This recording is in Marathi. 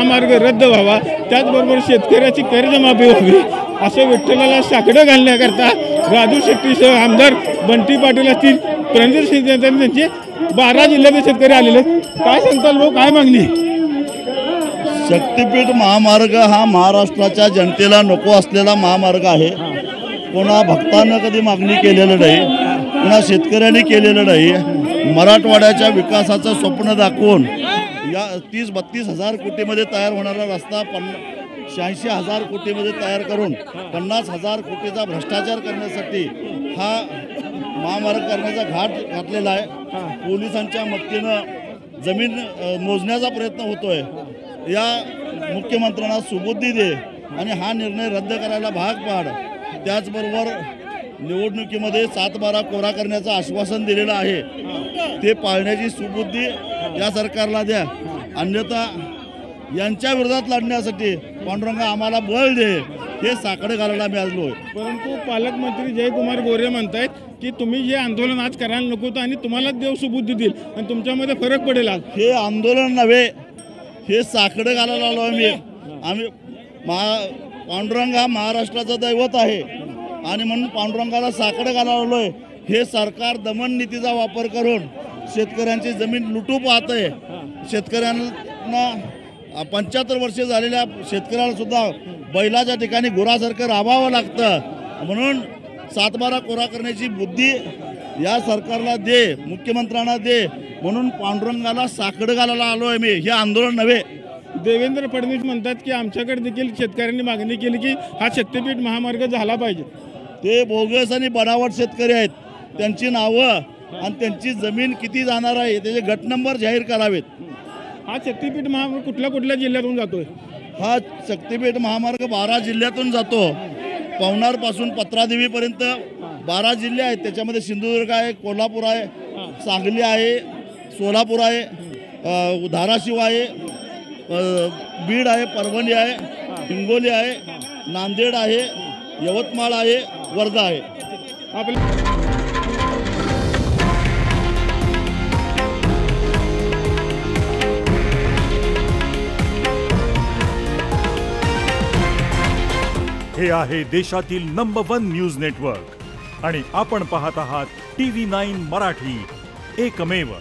महामार्ग रद्द व्हावा, त्याचबरोबर शेतकऱ्याची कर्जमाफी व्हावी असं विठ्ठलाला साकडं घालण्याकरता राजू शेट्टीसह आमदार बंटी पाटील असतील, प्रणजित सिंह त्यांचे 12 जिल्ह्याचे शेतकरी आलेले. काय सांगताल भाऊ, काय मागणी? शक्तीपीठ महामार्ग हा महाराष्ट्राच्या जनतेला नको असलेला महामार्ग आहे. कोणा भक्तांना कधी मागणी केलेलं नाही, कोणा शेतकऱ्यांनी केलेलं नाही. मराठवाड्याच्या विकासाचं स्वप्न दाखवून या 30-32 हजार कोटीमध्ये तयार होणारा रस्ता 86,000 कोटीमध्ये तयार करून 50,000 कोटीचा भ्रष्टाचार करण्यासाठी हा महामार्ग करण्याचा घाट घातलेला आहे. पोलिसांच्या मदतीनं जमीन मोजण्याचा प्रयत्न होतोय. या मुख्यमंत्र्यांना सुबुद्धी दे आणि हा निर्णय रद्द करायला भाग पाड. त्याचबरोबर निवडणुकीमध्ये 7-12 कोरा करण्याचं आश्वासन दिलेलं आहे, ते पाळण्याची सुबुद्धी या सरकारला द्या. अन्यथा यांच्या विरोधात लढण्यासाठी पांडुरंगा आम्हाला बळ दे, हे साकडे घालायला मी आलोय. परंतु पालकमंत्री जयकुमार गोरे म्हणतायत की तुम्ही हे आंदोलन आज करायला नको आणि तुम्हाला देव सुबुद्धी देईल आणि तुमच्यामध्ये फरक पडेल. आज हे आंदोलन नव्हे, हे साकडे घालायला आलो आम्ही. पांडुरंग हा महाराष्ट्राचं दैवत आहे आणि म्हणून पांडुरंगाला साकडे घालायला आलोय. हे सरकार दमन नीतीचा वापर करून शेतकऱ्यांची जमीन लुटू पाहतंय. शेतकऱ्यांना 75 वर्षे झालेल्या शेतकऱ्याला सुद्धा बैलाच्या ठिकाणी गुरासारखं राबावं लागतं. म्हणून 7-12 कोरा करण्याची बुद्धी या सरकारला दे, मुख्यमंत्र्यांना दे. म्हणून पांडुरंगाला साकडं घालायला आलोय मी, हे आंदोलन नव्हे. देवेंद्र फडणवीस म्हणतात की आमच्याकडे देखील शेतकऱ्यांनी मागणी केली की हा शक्तीपीठ महामार्ग झाला पाहिजे. ते बोगस आणि बनावट शेतकरी आहेत. त्यांची नावं आणि त्यांची जमीन किती जाणार आहे त्याचे गट नंबर जाहीर करावेत. हा शक्तीपीठ महामार्ग कुठल्या कुठल्या जिल्ह्यातून जातोय? हा शक्तीपीठ महामार्ग 12 जिल्ह्यातून जातो. पवनारपासून पत्रादेवीपर्यंत 12 जिल्हे आहेत. त्याच्यामध्ये सिंधुदुर्ग आहे, कोल्हापूर आहे, सांगली आहे, सोलापूर आहे, धाराशिव आहे, बीड आहे, परभणी आहे, हिंगोली आहे, नांदेड आहे, यवतमाळ आहे, वर्धा आहे. हे आहे देशातील नंबर 1 न्यूज नेटवर्क आणि आपण पाहत आहात TV9 मराठी, एकमेव.